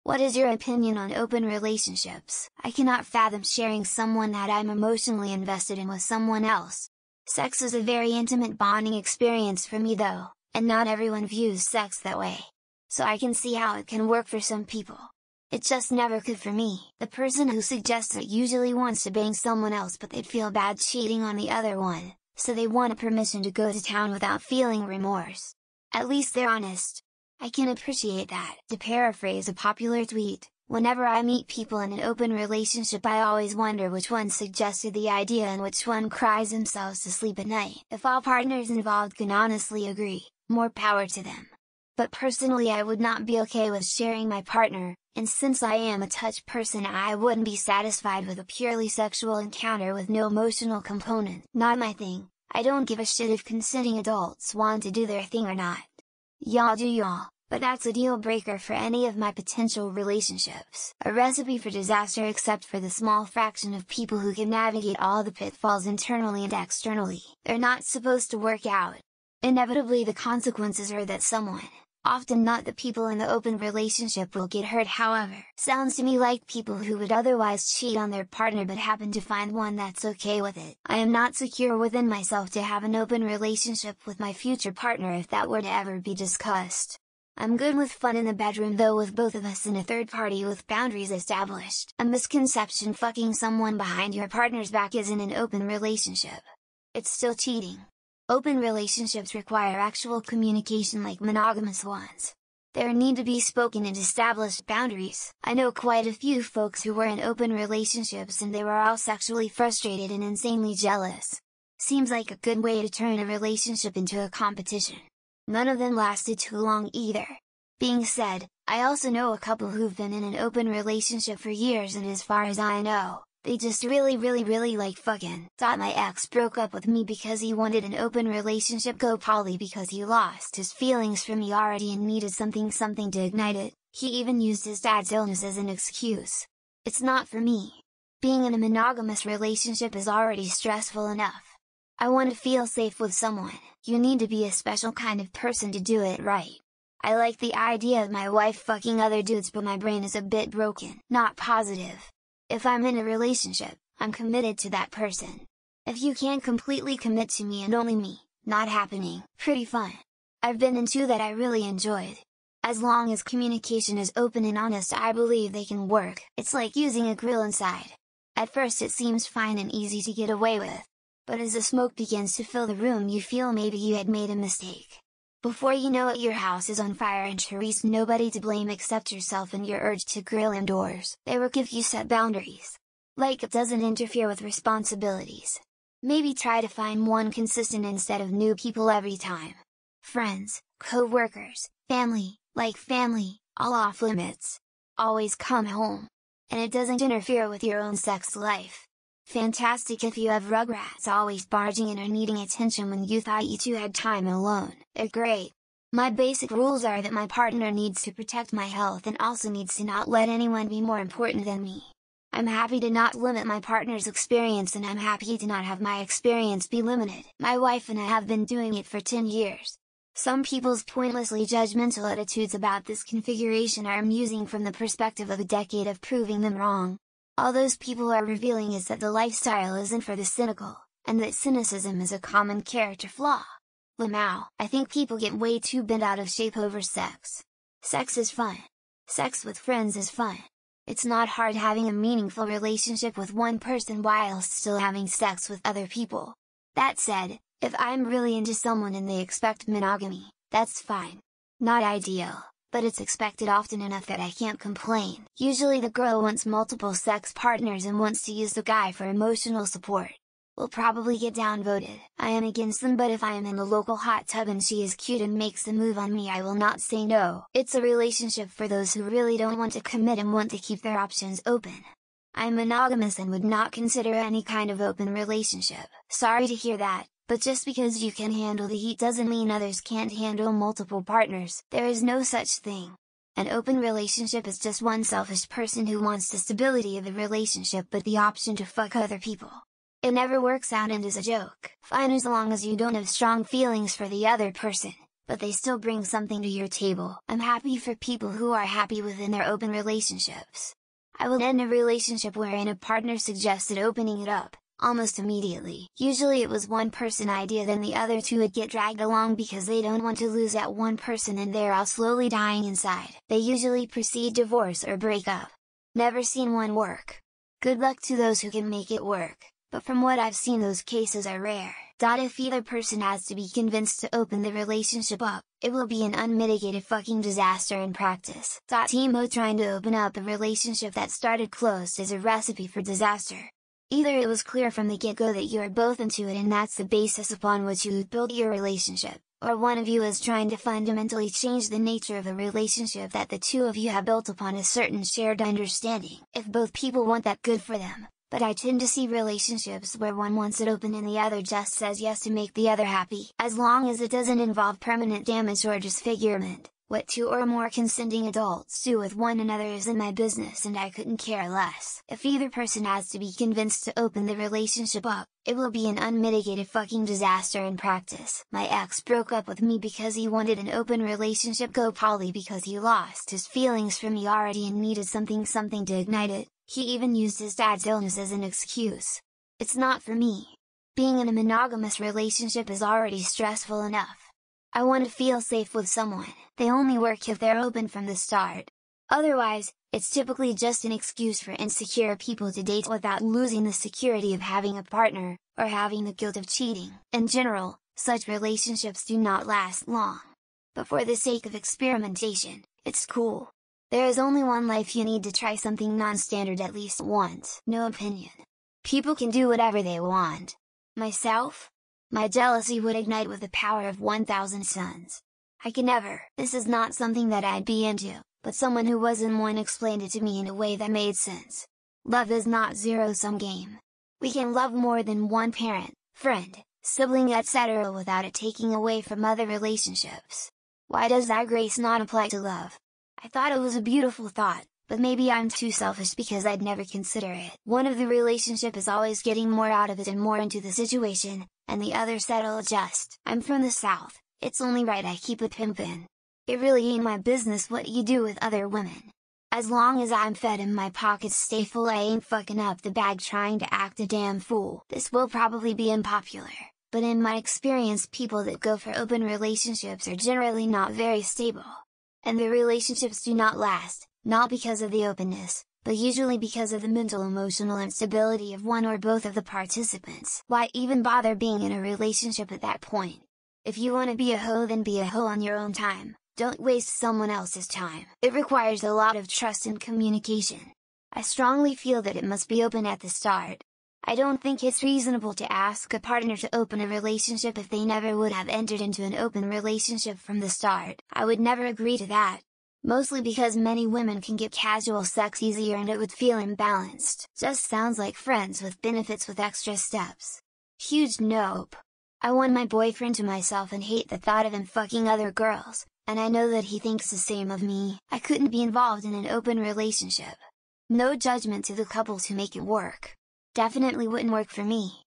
What is your opinion on open relationships? I cannot fathom sharing someone that I'm emotionally invested in with someone else. Sex is a very intimate bonding experience for me though, and not everyone views sex that way. So I can see how it can work for some people. It just never could for me. The person who suggests it usually wants to bang someone else but they'd feel bad cheating on the other one, so they want permission to go to town without feeling remorse. At least they're honest. I can appreciate that. To paraphrase a popular tweet, whenever I meet people in an open relationship I always wonder which one suggested the idea and which one cries themselves to sleep at night. If all partners involved can honestly agree, more power to them. But personally I would not be okay with sharing my partner, and since I am a touch person I wouldn't be satisfied with a purely sexual encounter with no emotional component. Not my thing. I don't give a shit if consenting adults want to do their thing or not. Y'all do y'all, but that's a deal breaker for any of my potential relationships. A recipe for disaster except for the small fraction of people who can navigate all the pitfalls internally and externally. They're not supposed to work out. Inevitably the consequences are that someone, often not the people in the open relationship, will get hurt. However, sounds to me like people who would otherwise cheat on their partner but happen to find one that's okay with it. I am not secure within myself to have an open relationship with my future partner if that were to ever be discussed. I'm good with fun in the bedroom though, with both of us and a third party with boundaries established. A misconception: fucking someone behind your partner's back isn't an open relationship. It's still cheating. Open relationships require actual communication like monogamous ones. There need to be spoken and established boundaries. I know quite a few folks who were in open relationships and they were all sexually frustrated and insanely jealous. Seems like a good way to turn a relationship into a competition. None of them lasted too long either. Being said, I also know a couple who've been in an open relationship for years and as far as I know, they just really like fucking. My ex broke up with me because he wanted an open relationship, go poly, because he lost his feelings for me already and needed something to ignite it. He even used his dad's illness as an excuse. It's not for me. Being in a monogamous relationship is already stressful enough. I want to feel safe with someone. You need to be a special kind of person to do it right. I like the idea of my wife fucking other dudes, but my brain is a bit broken. Not positive. If I'm in a relationship, I'm committed to that person. If you can't completely commit to me and only me, not happening. Pretty fun. I've been in two that I really enjoyed. As long as communication is open and honest, I believe they can work. It's like using a grill inside. At first it seems fine and easy to get away with. But as the smoke begins to fill the room you feel maybe you had made a mistake. Before you know it your house is on fire and Therese nobody to blame except yourself and your urge to grill indoors. They work if you set boundaries. Like it doesn't interfere with responsibilities. Maybe try to find one consistent instead of new people every time. Friends, co-workers, family, all off limits. Always come home. And it doesn't interfere with your own sex life. Fantastic if you have rugrats always barging in or needing attention when you thought you two had time alone. They're great. My basic rules are that my partner needs to protect my health and also needs to not let anyone be more important than me. I'm happy to not limit my partner's experience and I'm happy to not have my experience be limited. My wife and I have been doing it for 10 years. Some people's pointlessly judgmental attitudes about this configuration are amusing from the perspective of a decade of proving them wrong. All those people are revealing is that the lifestyle isn't for the cynical, and that cynicism is a common character flaw. Lamau, I think people get way too bent out of shape over sex. Sex is fun. Sex with friends is fun. It's not hard having a meaningful relationship with one person whilst still having sex with other people. That said, if I'm really into someone and they expect monogamy, that's fine. Not ideal, but it's expected often enough that I can't complain. Usually the girl wants multiple sex partners and wants to use the guy for emotional support. Will probably get downvoted. I am against them, but if I am in the local hot tub and she is cute and makes the move on me I will not say no. It's a relationship for those who really don't want to commit and want to keep their options open. I'm monogamous and would not consider any kind of open relationship. Sorry to hear that. But just because you can handle the heat doesn't mean others can't handle multiple partners. There is no such thing. An open relationship is just one selfish person who wants the stability of the relationship but the option to fuck other people. It never works out and is a joke. Fine as long as you don't have strong feelings for the other person, but they still bring something to your table. I'm happy for people who are happy within their open relationships. I will end a relationship wherein a partner suggested opening it up, almost immediately. Usually it was one person idea, then the other two would get dragged along because they don't want to lose that one person and they're all slowly dying inside. They usually proceed divorce or break up. Never seen one work. Good luck to those who can make it work, but from what I've seen those cases are rare. If either person has to be convinced to open the relationship up, it will be an unmitigated fucking disaster in practice. Timo trying to open up a relationship that started closed is a recipe for disaster. Either it was clear from the get-go that you are both into it and that's the basis upon which you build your relationship, or one of you is trying to fundamentally change the nature of a relationship that the two of you have built upon a certain shared understanding. If both people want that, good for them. But I tend to see relationships where one wants it open and the other just says yes to make the other happy. As long as it doesn't involve permanent damage or disfigurement, what two or more consenting adults do with one another isn't my business and I couldn't care less. If either person has to be convinced to open the relationship up, it will be an unmitigated fucking disaster in practice. My ex broke up with me because he wanted an open relationship, go poly, because he lost his feelings for me already and needed something to ignite it. He even used his dad's illness as an excuse. It's not for me. Being in a monogamous relationship is already stressful enough. I want to feel safe with someone. They only work if they're open from the start. Otherwise, it's typically just an excuse for insecure people to date without losing the security of having a partner, or having the guilt of cheating. In general, such relationships do not last long. But for the sake of experimentation, it's cool. There is only one life, you need to try something non-standard at least once. No opinion. People can do whatever they want. Myself? My jealousy would ignite with the power of 1,000 suns. I can never. This is not something that I'd be into, but someone who was in one explained it to me in a way that made sense. Love is not zero-sum game. We can love more than one parent, friend, sibling, etc. without it taking away from other relationships. Why does that grace not apply to love? I thought it was a beautiful thought, but maybe I'm too selfish because I'd never consider it. One of the relationship is always getting more out of it and more into the situation, and the other set'll adjust. I'm from the South, it's only right I keep it pimpin'. It really ain't my business what you do with other women. As long as I'm fed and my pockets stay full, I ain't fucking up the bag trying to act a damn fool. This will probably be unpopular, but in my experience people that go for open relationships are generally not very stable. And the relationships do not last, not because of the openness, but usually because of the mental-emotional instability of one or both of the participants. Why even bother being in a relationship at that point? If you want to be a hoe, then be a hoe on your own time, don't waste someone else's time. It requires a lot of trust and communication. I strongly feel that it must be open at the start. I don't think it's reasonable to ask a partner to open a relationship if they never would have entered into an open relationship from the start. I would never agree to that. Mostly because many women can get casual sex easier and it would feel imbalanced. Just sounds like friends with benefits with extra steps. Huge nope. I want my boyfriend to myself and hate the thought of him fucking other girls, and I know that he thinks the same of me. I couldn't be involved in an open relationship. No judgment to the couples who make it work. Definitely wouldn't work for me.